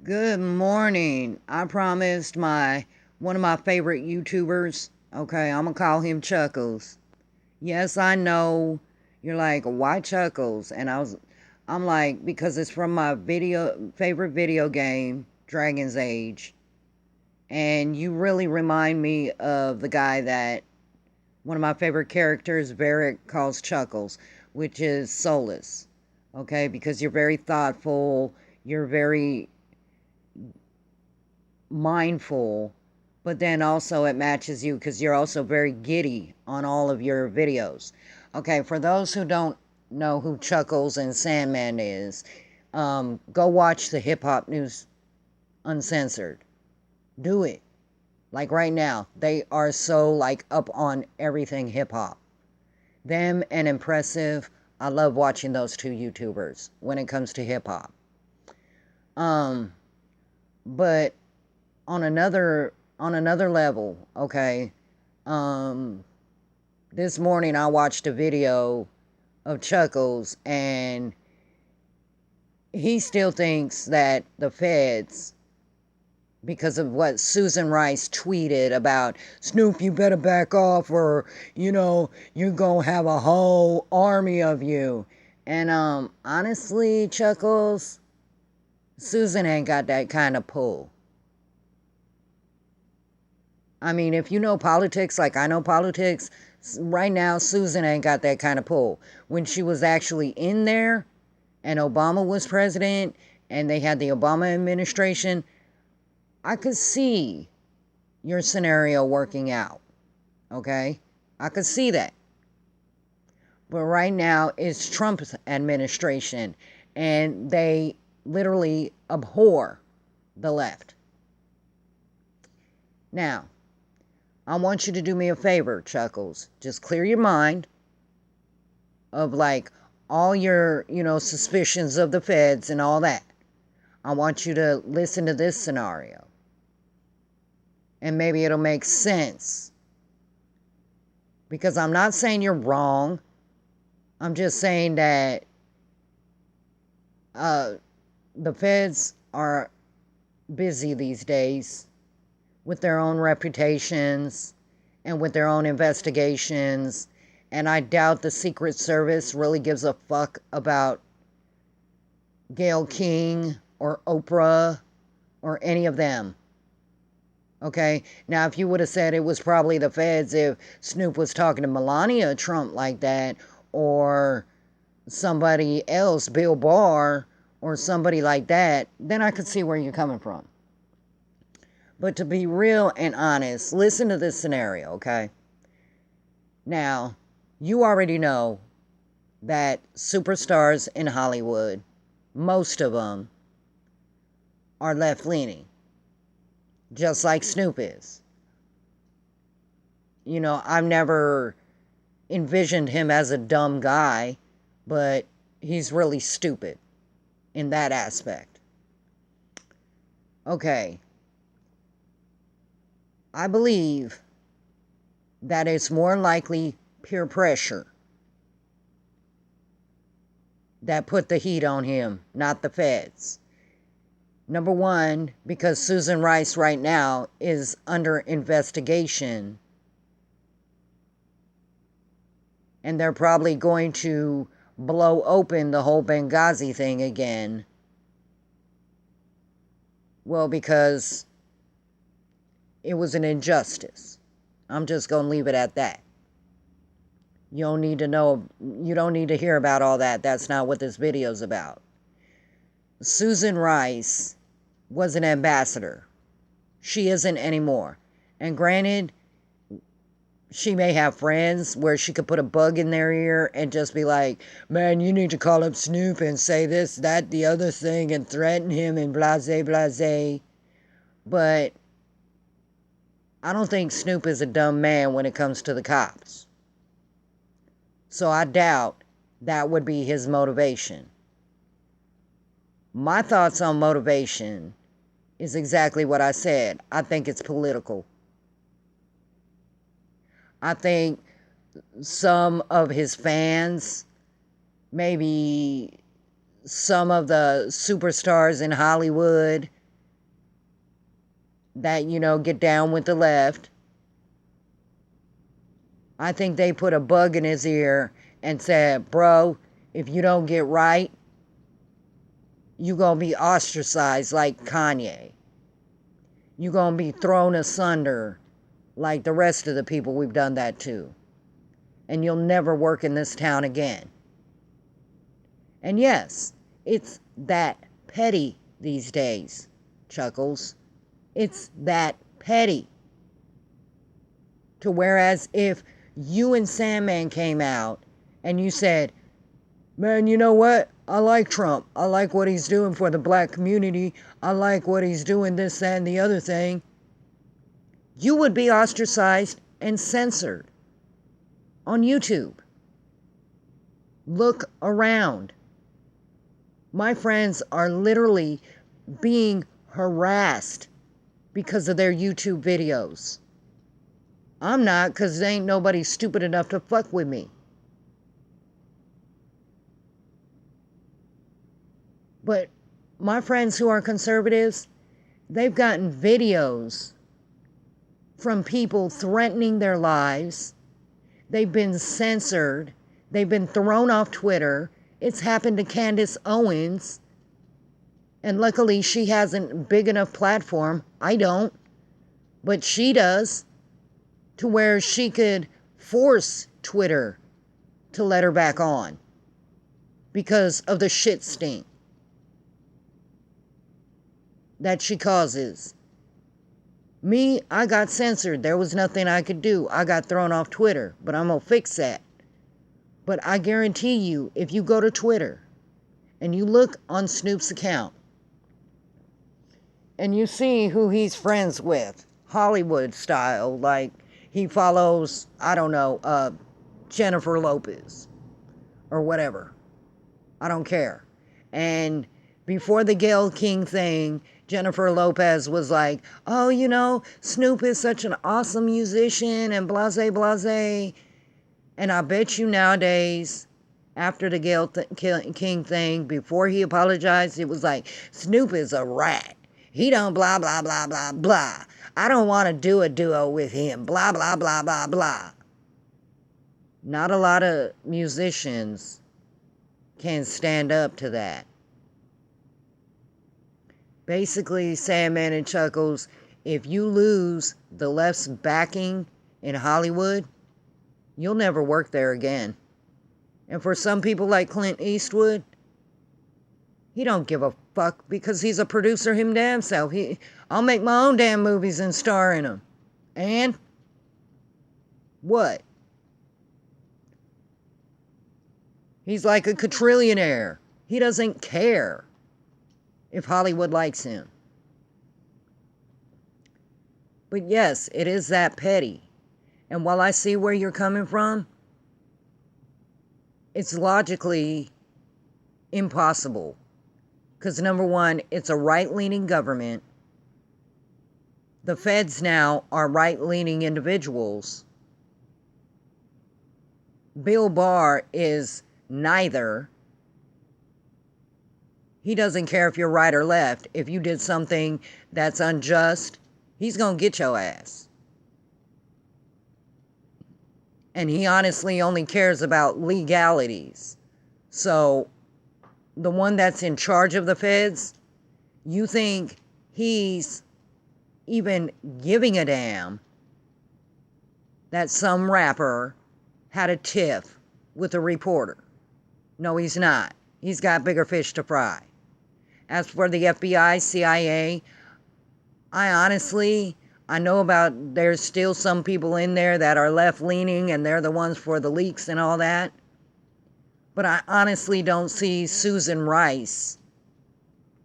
Good morning. I promised my one of my favorite YouTubers. Okay, I'm gonna call him Chuckles. Yes, I know. You're like, why Chuckles? I'm like, because it's from my favorite video game, Dragon's Age. And you really remind me of the guy that one of my favorite characters, Periodt, calls Chuckles, which is Solus. Okay, because you're very thoughtful, you're very mindful, but then also it matches you because you're also very giddy on all of your videos. Okay, for those who don't know who Chuckles and Sandman is, go watch the Hip Hop News Uncensored. Do it. Like right now, they are so like up on everything hip hop. Them and Impressive. I love watching those two YouTubers when it comes to hip hop. Um, but on another level, okay. Um, this morning I watched a video of Chuckles, and he still thinks that the feds, because of what Susan Rice tweeted about Snoop, you better back off, or you gonna have a whole army of you. And honestly, Chuckles, Susan ain't got that kind of pull. I mean, if you know politics like I know politics, right now Susan ain't got that kind of pull. When she was actually in there and Obama was president and they had the Obama administration, I could see your scenario working out. Okay? I could see that. But right now it's Trump's administration, and they literally abhor the left. Now, I want you to do me a favor, Chuckles. Just clear your mind of like all your, suspicions of the feds and all that. I want you to listen to this scenario. And maybe it'll make sense. Because I'm not saying you're wrong. I'm just saying that the feds are busy these days with their own reputations and with their own investigations. And I doubt the Secret Service really gives a fuck about Gayle King or Oprah or any of them. Okay? Now, if you would have said it was probably the feds if Snoop was talking to Melania Trump like that, or somebody else, Bill Barr, or somebody like that, then I could see where you're coming from. But to be real and honest, listen to this scenario, okay? Now, you already know that superstars in Hollywood, most of them, are left leaning, just like Snoop is. I've never envisioned him as a dumb guy, but he's really stupid in that aspect. Okay. I believe that it's more likely peer pressure that put the heat on him, not the feds. Number one, because Susan Rice right now is under investigation, and they're probably going to blow open the whole Benghazi thing again. Well, because it was an injustice. I'm just going to leave it at that. You don't need to know, you don't need to hear about all that. That's not what this video's about. Susan Rice was an ambassador. She isn't anymore. And granted, she may have friends where she could put a bug in their ear and just be like, man, you need to call up Snoop and say this, that, the other thing, and threaten him and blase, blase. But I don't think Snoop is a dumb man when it comes to the cops. So I doubt that would be his motivation. My thoughts on motivation is exactly what I said. I think it's political. I think some of his fans, maybe some of the superstars in Hollywood, that, get down with the left. I think they put a bug in his ear and said, bro, if you don't get right, you gonna be ostracized like Kanye. You gonna be thrown asunder like the rest of the people we've done that to. And you'll never work in this town again. And yes, it's that petty these days, Chuckles. It's that petty. To whereas if you and Sandman came out and you said, man, you know what? I like Trump. I like what he's doing for the black community. I like what he's doing, this, that, and the other thing. You would be ostracized and censored on YouTube. Look around. My friends are literally being harassed because of their YouTube videos. I'm not, because there ain't nobody stupid enough to fuck with me. But my friends who are conservatives, they've gotten videos from people threatening their lives. They've been censored. They've been thrown off Twitter. It's happened to Candace Owens. And luckily she has a big enough platform. I don't. But she does. To where she could force Twitter to let her back on. Because of the shit stink that she causes. Me, I got censored. There was nothing I could do. I got thrown off Twitter. But I'm going to fix that. But I guarantee you, if you go to Twitter and you look on Snoop's account and you see who he's friends with, Hollywood style, like he follows, I don't know, Jennifer Lopez or whatever. I don't care. And before the Gayle King thing, Jennifer Lopez was like, oh, Snoop is such an awesome musician and blase, blase. And I bet you nowadays, after the Gayle King thing, before he apologized, it was like, Snoop is a rat. He don't blah, blah, blah, blah, blah. I don't want to do a duo with him. Blah, blah, blah, blah, blah. Not a lot of musicians can stand up to that. Basically, Sandman and Chuckles, if you lose the left's backing in Hollywood, you'll never work there again. And for some people like Clint Eastwood, he don't give a fuck because he's a producer him damn self. I'll make my own damn movies and star in them. And what? He's like a quadrillionaire. He doesn't care if Hollywood likes him. But yes, it is that petty. And while I see where you're coming from, it's logically impossible. Because number one, it's a right-leaning government. The feds now are right-leaning individuals. Bill Barr is neither. He doesn't care if you're right or left. If you did something that's unjust, he's going to get your ass. And he honestly only cares about legalities. So, the one that's in charge of the feds, you think he's even giving a damn that some rapper had a tiff with a reporter? No, he's not. He's got bigger fish to fry. As for the FBI, CIA, I know there's still some people in there that are left-leaning and they're the ones for the leaks and all that. But I honestly don't see Susan Rice,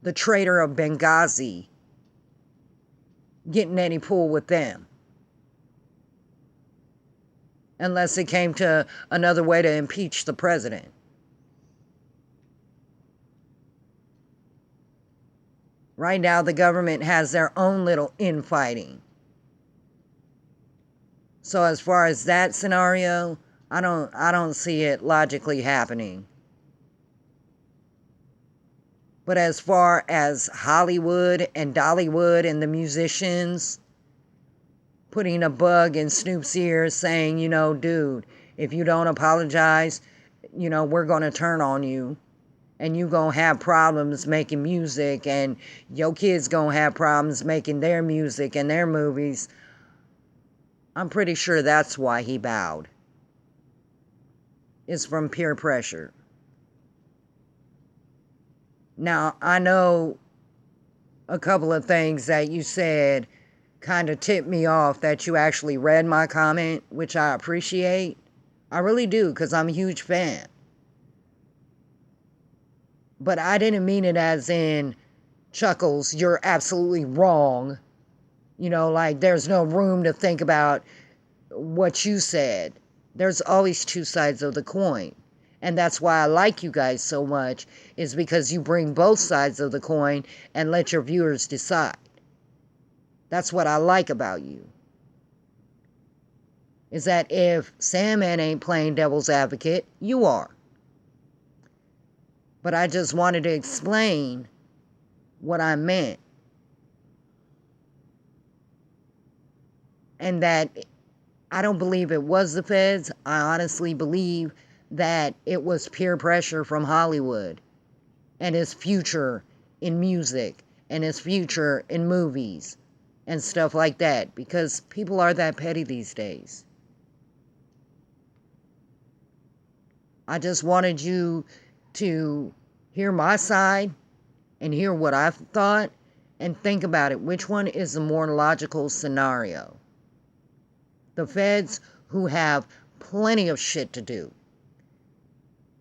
the traitor of Benghazi, getting any pull with them. Unless it came to another way to impeach the president. Right now, the government has their own little infighting. So as far as that scenario, I don't see it logically happening. But as far as Hollywood and Dollywood and the musicians putting a bug in Snoop's ear saying, dude, if you don't apologize, we're going to turn on you. And you going to have problems making music. And your kids going to have problems making their music and their movies. I'm pretty sure that's why he bowed. It's from peer pressure. Now, I know a couple of things that you said kind of tipped me off that you actually read my comment, which I appreciate. I really do, because I'm a huge fan. But I didn't mean it as in, Chuckles, you're absolutely wrong. Like there's no room to think about what you said. There's always two sides of the coin. And that's why I like you guys so much, is because you bring both sides of the coin and let your viewers decide. That's what I like about you. Is that if Sandman ain't playing devil's advocate, you are. But I just wanted to explain what I meant. And that I don't believe it was the feds. I honestly believe that it was peer pressure from Hollywood and his future in music and his future in movies and stuff like that, because people are that petty these days. I just wanted you to hear my side and hear what I've thought and think about it. Which one is the more logical scenario? The feds, who have plenty of shit to do.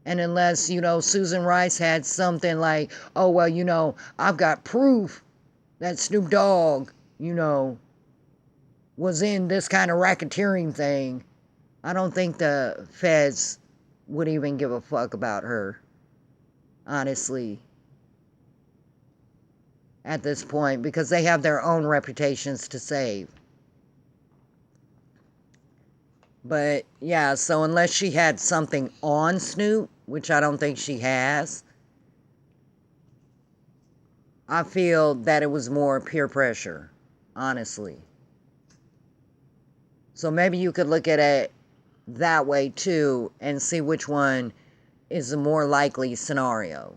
And unless, Susan Rice had something like, oh, well, I've got proof that Snoop Dogg, was in this kind of racketeering thing, I don't think the feds would even give a fuck about her, honestly, at this point, because they have their own reputations to save. But yeah, so unless she had something on Snoop, which I don't think she has, I feel that it was more peer pressure, honestly. So maybe you could look at it that way too and see which one is the more likely scenario.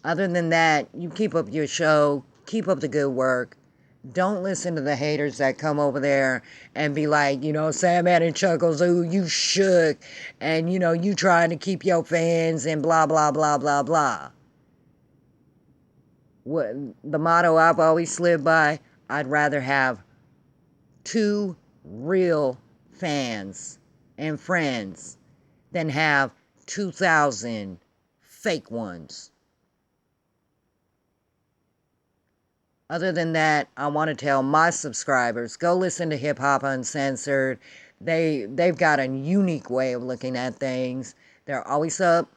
Other than that, you keep up your show, keep up the good work. Don't listen to the haters that come over there and be like, Sandman and Chuckles, ooh, you shook, and, you trying to keep your fans and blah, blah, blah, blah, blah. What the motto I've always lived by, I'd rather have 2 real fans and friends than have 2,000 fake ones. Other than that, I want to tell my subscribers, go listen to Hip Hop Uncensored. They've got a unique way of looking at things. They're always up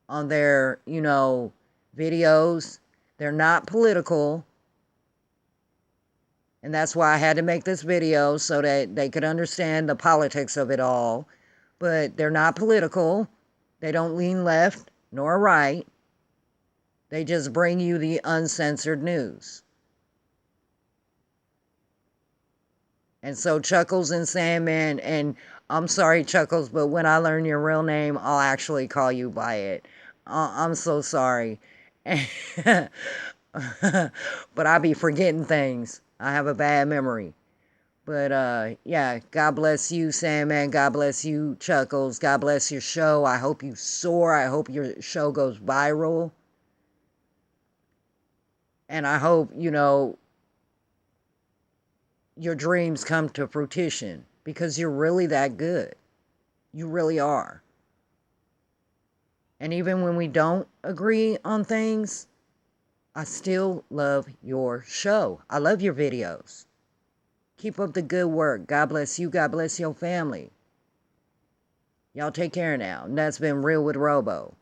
on their, videos. They're not political. And that's why I had to make this video, so that they could understand the politics of it all. But they're not political. They don't lean left nor right. They just bring you the uncensored news. And so Chuckles and Sandman, and I'm sorry, Chuckles, but when I learn your real name, I'll actually call you by it. I'm so sorry. But I be forgetting things. I have a bad memory. But yeah, God bless you, Sandman. God bless you, Chuckles. God bless your show. I hope you soar. I hope your show goes viral. And I hope, your dreams come to fruition, because you're really that good. You really are. And even when we don't agree on things, I still love your show. I love your videos. Keep up the good work. God bless you. God bless your family. Y'all take care now. And that's been Real with Robo.